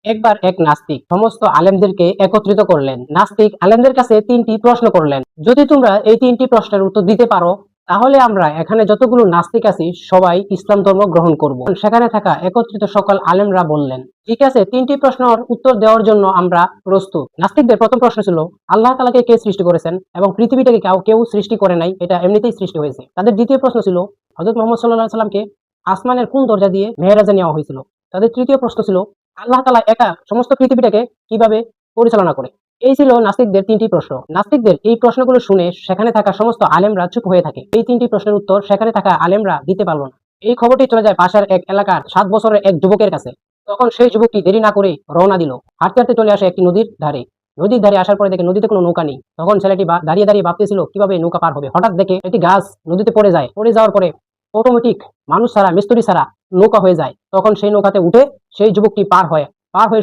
একবার এক নাস্তিক সমস্ত আলেমদেরকে একত্রিত করলেন। নাস্তিক আলেমদের কাছে ৩টি প্রশ্ন করলেন। যদি তোমরা এই ৩টি প্রশ্নের উত্তর দিতে পারো, তাহলে আমরা এখানে যতগুলো নাস্তিক আছি সবাই ইসলাম ধর্ম গ্রহণ করব। সেখানে থাকা একত্রিত সকল আলেমরা বললেন, ঠিক আছে, ৩টি প্রশ্নের উত্তর দেওয়ার জন্য আমরা প্রস্তুত। নাস্তিকদের প্রথম প্রশ্ন ছিল, আল্লাহ তাআলাকে কে সৃষ্টি করেছেন এবং পৃথিবীটাকে কেউ সৃষ্টি করে নাই, এটা এমনিতেই সৃষ্টি হয়েছে। তাদের দ্বিতীয় প্রশ্ন ছিল, হযরত মুহাম্মদ সাল্লাল্লাহু আলাইহি সাল্লামকে আসমানের কোন দরজা দিয়ে মেরাজে নেওয়া হয়েছিল। তাদের তৃতীয় প্রশ্ন ছিল, আল্লাহ তাআলা একা সমস্ত পৃথিবীটাকে কিভাবে পরিচালনা করে। এই ছিল নাস্তিকদের ৩টি প্রশ্ন। নাস্তিকদের এই প্রশ্নগুলো শুনে সেখানে থাকা সমস্ত আলেমরা চুপ হয়ে থাকে। এই ৩টি প্রশ্নের উত্তর সেখানে থাকা আলেমরা দিতে পারল না। এই খবরটি চলে যায় পাশের এক এলাকার ৭ বছরের এক যুবকের কাছে। তখন সেই যুবকটি দেরি না করে রওনা দিল। হাঁটতে হাঁটতে চলে আসে একটি নদীর ধারে। নদীর ধারে আসার পরে দেখে নদীতে কোনো নৌকা নেই। তখন ছেলেটি দাঁড়িয়ে দাঁড়িয়ে ভাবতেছিল কিভাবে নৌকা পার হবে। হঠাৎ দেখে একটি গাছ নদীতে পড়ে যায়। পড়ে যাওয়ার পরে অটোমেটিক মানুষ ছাড়া, মিস্ত্রি ছাড়া নৌকা হয়ে যায়। তখন সেই নৌকাতে উঠে সেই যুবকটি পার হয়ে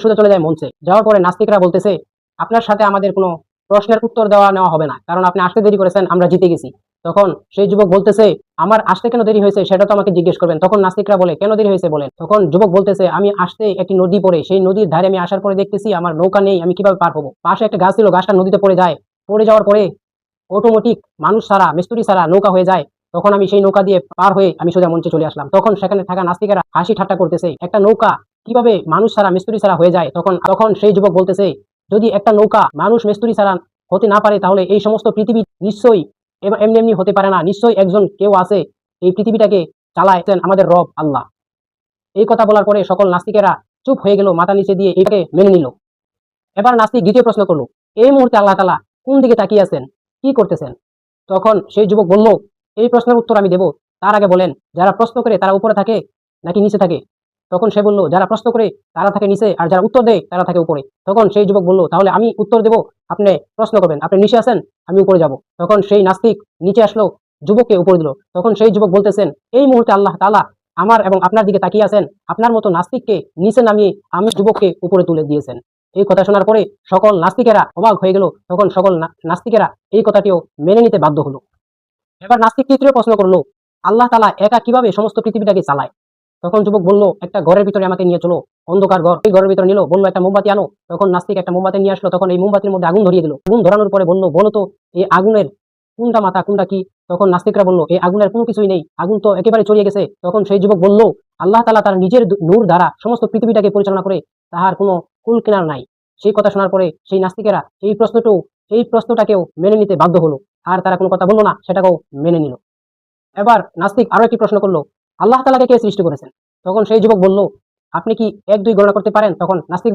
সোজা চলে যায় মঞ্চে। যাওয়ার পরে নাস্তিকরা বলতেছে, আপনার সাথে আমাদের কোনো প্রশ্নের উত্তর নেওয়া হবে না, কারণ আপনি আসতে দেরি করেছেন, আমরা জিতে গেছি। তখন সেই যুবক বলতেছে, আমার আসতে কেন দেরি হয়েছে সেটা তো আমাকে জিজ্ঞেস করবেন। তখন নাস্তিকরা বলে, কেন দেরি হয়েছে বলেন। তখন যুবক বলতেছে, আমি আসতে একটি নদী পড়ে, সেই নদীর ধারে আমি আসার পরে দেখতেছি আমার নৌকা নেই, আমি কিভাবে পার হবো। পাশে একটা গাছ ছিল, গাছটা নদীতে পড়ে যায়। পড়ে যাওয়ার পরে অটোমেটিক মানুষ ছাড়া, মিস্ত্রি ছাড়া নৌকা হয়ে যায়। তখন আমি সেই নৌকা দিয়ে পার হয়ে আমি সোজা মঞ্চে চলে আসলাম। তখন সেখানে থাকা নাস্তিকেরা হাসি ঠাট্টা করতেছে, একটা নৌকা কিভাবে মানুষ ছাড়া, মিস্ত্রি ছাড়া হয়ে যায়। তখন সেই যুবক বলতেছে, যদি একটা নৌকা মানুষ মিস্ত্রি ছাড়া হতে না পারে, তাহলে এই সমস্ত পৃথিবী নিশ্চয়ই এমনি এমনি হতে পারে না। নিশ্চয়ই একজন কেউ আছে, এই পৃথিবীটাকে চালাচ্ছেন আমাদের রব আল্লাহ। এই কথা বলার পরে সকল নাস্তিকেরা চুপ হয়ে গেল, মাথা নিচে দিয়ে এটাকে মেনে নিল। এবার নাস্তিক দ্বিতীয় প্রশ্ন করলো, এই মুহূর্তে আল্লাহ তাআলা কোন দিকে তাকিয়ে আছেন, কি করতেছেন। তখন সেই যুবক বলল, এই প্রশ্নের উত্তর আমি দেব, তার আগে বলেন, যারা প্রশ্ন করে তারা উপরে থাকে নাকি নিচে থাকে। তখন সে বলল, যারা প্রশ্ন করে তারা থাকে নিচে, আর যারা উত্তর দেয় তারা থাকে উপরে। তখন সেই যুবক বলল, তাহলে আমি উত্তর দেব, আপনি প্রশ্ন করবেন, আপনি নিচে আসেন, আমি উপরে যাব। তখন সেই নাস্তিক নিচে আসলো, যুবককে উপরে দিল। তখন সেই যুবক বলতেছেন, এই মুহূর্তে আল্লাহ তাআলা আমার এবং আপনার দিকে তাকিয়ে আছেন, আপনার মতো নাস্তিককে নিচে নামিয়ে আমি যুবককে উপরে তুলে দিয়েছেন। এই কথা শোনার পরে সকল নাস্তিকেরা অবাক হয়ে গেল। তখন সকল নাস্তিকেরা এই কথাটিও মেনে নিতে বাধ্য হলো। এবার নাস্তিক তৃতীয় প্রশ্ন করলো, আল্লাহ তাআলা একা কিভাবে সমস্ত পৃথিবীটাকে চালায়। তখন যুবক বলল, একটা ঘরের ভিতরে আমাকে নিয়ে চলো, অন্ধকার ঘর। এই ঘরের ভিতরে নিল, বললো একটা মোমবাতি আনো। তখন নাস্তিক একটা মোমবাতি নিয়ে আসলো। তখন এই মোমবাতির মধ্যে আগুন ধরিয়ে দিল। আগুন ধরানোর পরে বললো, বলো তো এই আগুনের কোনটা মাথা কোনটা কি। তখন নাস্তিকরা বললো, এই আগুনের কোনো কিছুই নেই, আগুন তো একেবারে চলিয়ে গেছে। তখন সেই যুবক বলল, আল্লাহ তাআলা তার নিজের নূর দ্বারা সমস্ত পৃথিবীটাকে পরিচালনা করে, তাহার কোনো কুল কিনার নাই। সেই কথা শোনার পরে সেই নাস্তিকেরা এই প্রশ্নটাকেও মেনে নিতে বাধ্য হলো। আর তারা কোনো কথা বললো না, সেটাকেও মেনে নিল। এবার নাস্তিক আরো একটি প্রশ্ন করলো, আল্লাহ তাআলাকে কে সৃষ্টি করেছেন। তখন সেই যুবক বলল, আপনি কি ১ ২ গণনা করতে পারেন। তখন নাস্তিক